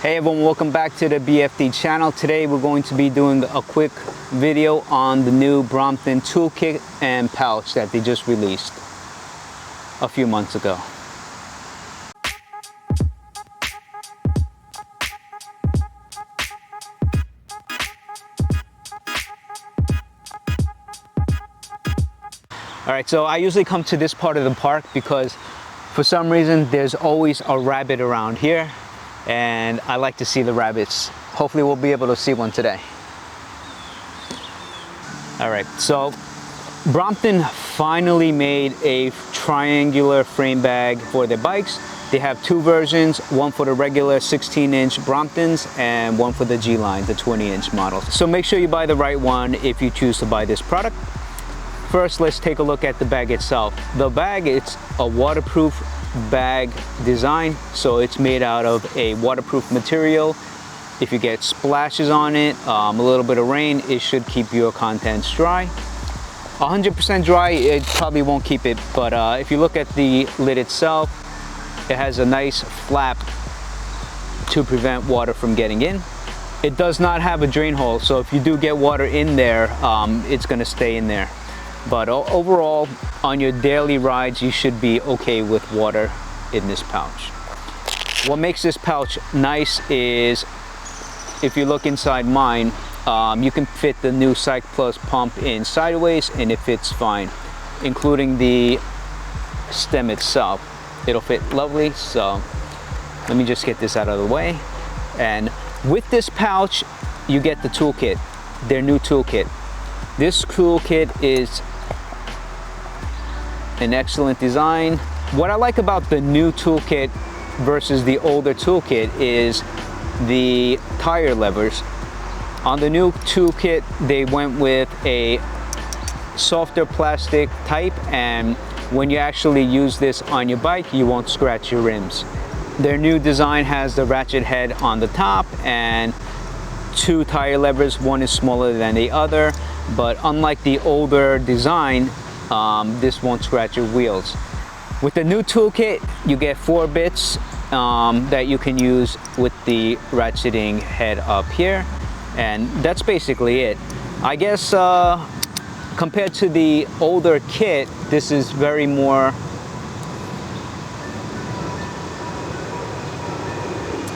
Hey everyone, welcome back to the BFD channel. Today we're going to be doing a quick video on the new Brompton toolkit and pouch that they just released a few months ago. Alright, so I usually come to this part of the park because for some reason there's always a rabbit around here and I like to see the rabbits. Hopefully we'll be able to see one today. Alright, so Brompton finally made a triangular frame bag for their bikes. They have two versions, one for the regular 16-inch Bromptons and one for the G-Line, the 20-inch model. So make sure you buy the right one if you choose to buy this product. First, let's take a look at the bag itself. The bag, it's a waterproof bag design, so it's made out of a waterproof material. If you get splashes on it, a little bit of rain, it should keep your contents dry. 100% dry, it probably won't keep it, but if you look at the lid itself, it has a nice flap to prevent water from getting in. It does not have a drain hole, so if you do get water in there, it's going to stay in there. But overall, on your daily rides, you should be okay with water in this pouch. What makes this pouch nice is, if you look inside mine, you can fit the new Cycplus pump in sideways and it fits fine, including the stem itself. It'll fit lovely, so let me just get this out of the way. And with this pouch, you get the toolkit, their new toolkit. This toolkit is an excellent design. What I like about the new toolkit versus the older toolkit is the tire levers. On the new toolkit, they went with a softer plastic type, and when you actually use this on your bike, you won't scratch your rims. Their new design has the ratchet head on the top and two tire levers. One is smaller than the other, but unlike the older design, this won't scratch your wheels. With the new toolkit, you get 4 bits that you can use with the ratcheting head up here, and that's basically it. I guess compared to the older kit, this is very more,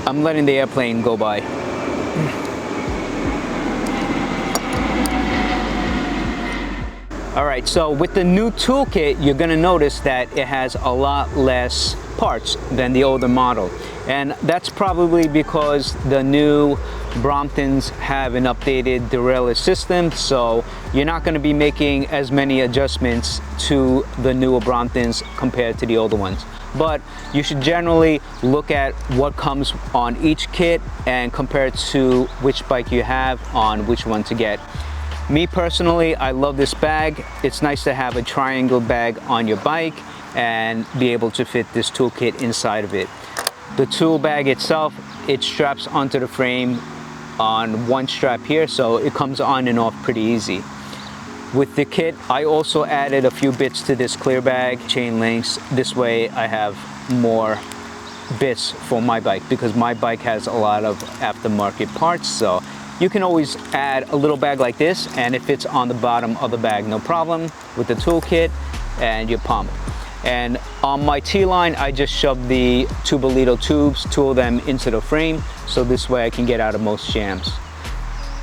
I'm letting the airplane go by. Alright, so with the new toolkit, you're going to notice that it has a lot less parts than the older model. And that's probably because the new Bromptons have an updated derailleur system, so you're not going to be making as many adjustments to the newer Bromptons compared to the older ones. But you should generally look at what comes on each kit and compare it to which bike you have on which one to get. Me personally, I love this bag. It's nice to have a triangle bag on your bike and be able to fit this toolkit inside of it. The tool bag itself, it straps onto the frame on one strap here, so it comes on and off pretty easy. With the kit, I also added a few bits to this clear bag, chain links. This way I have more bits for my bike because my bike has a lot of aftermarket parts, so you can always add a little bag like this and it fits on the bottom of the bag, no problem, with the toolkit and your pump. And on my T-Line, I just shoved the Tubolito tubes, 2 of them, into the frame, so this way I can get out of most jams.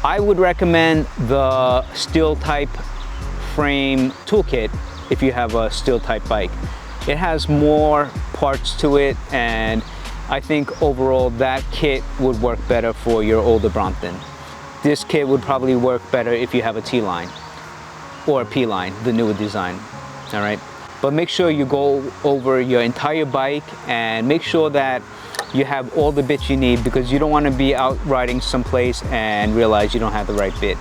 I would recommend the steel type frame toolkit if you have a steel type bike. It has more parts to it, and I think overall that kit would work better for your older Brompton. This kit would probably work better if you have a T-Line or a P-Line, the newer design, all right? But make sure you go over your entire bike and make sure that you have all the bits you need, because you don't want to be out riding someplace and realize you don't have the right bit.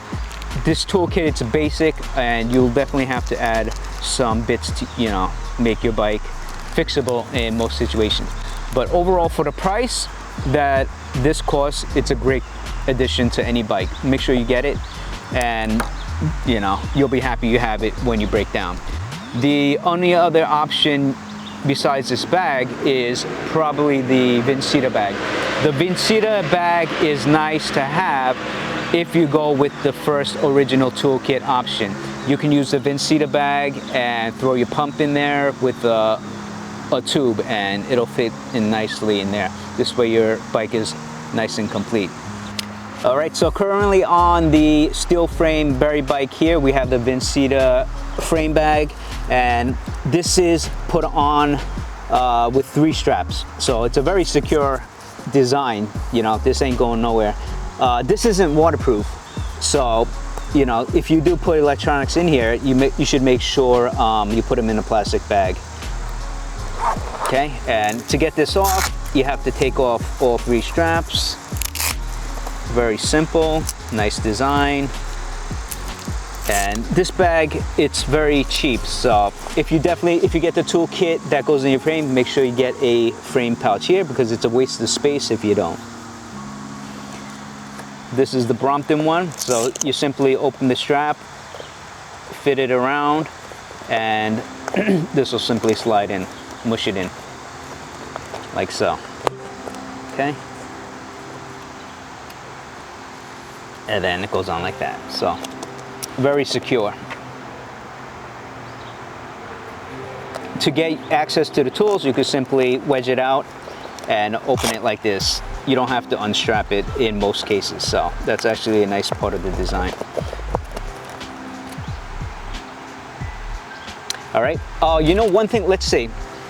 This toolkit, it's basic, and you'll definitely have to add some bits to, you know, make your bike fixable in most situations. But overall, for the price that this costs, it's a great addition to any bike. Make sure you get it, and you know, you'll be happy you have it when you break down. The only other option besides this bag is probably the Minsa bag. The Bisaddle bag is nice to have if you go with the first original toolkit option. You can use the Bisaddle bag and throw your pump in there with a tube, and it'll fit in nicely in there. This way your bike is nice and complete. All right, so currently on the steel frame Berry bike here, we have the Bisaddle frame bag, and this is put on with 3 straps. So it's a very secure design, you know, this ain't going nowhere. This isn't waterproof, so you know, if you do put electronics in here, you should make sure you put them in a plastic bag. Okay, and to get this off, you have to take off all 3 straps. Very simple, nice design. And this bag, it's very cheap, so if you get the toolkit that goes in your frame, make sure you get a frame pouch here, because it's a waste of space if you don't. This is the Brompton one, so you simply open the strap, fit it around, and this will simply slide in, mush it in, like so. Okay? And then it goes on like that, so very secure. To get access to the tools, you could simply wedge it out and open it like this. You don't have to unstrap it in most cases, so that's actually a nice part of the design. All right, you know, one thing, let's see,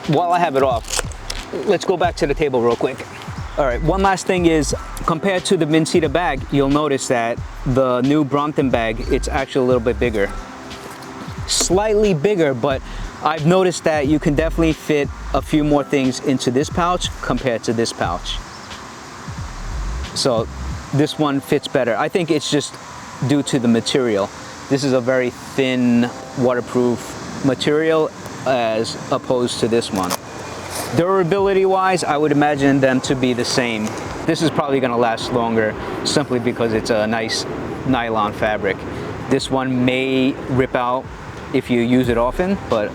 while I have it off, let's go back to the table real quick. All right, one last thing is, compared to the Bisaddle bag, you'll notice that the new Brompton bag, it's actually a little bit bigger. Slightly bigger, but I've noticed that you can definitely fit a few more things into this pouch compared to this pouch. So this one fits better. I think it's just due to the material. This is a very thin, waterproof material as opposed to this one. Durability wise, I would imagine them to be the same. This is probably going to last longer simply because it's a nice nylon fabric. This one may rip out if you use it often, but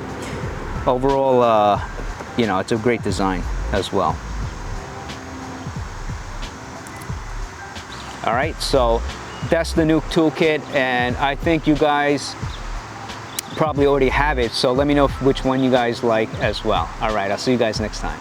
overall, you know, it's a great design as well. All right, so that's the new toolkit, and I think you guys probably already have it, so let me know which one you guys like as well. All right, I'll see you guys next time.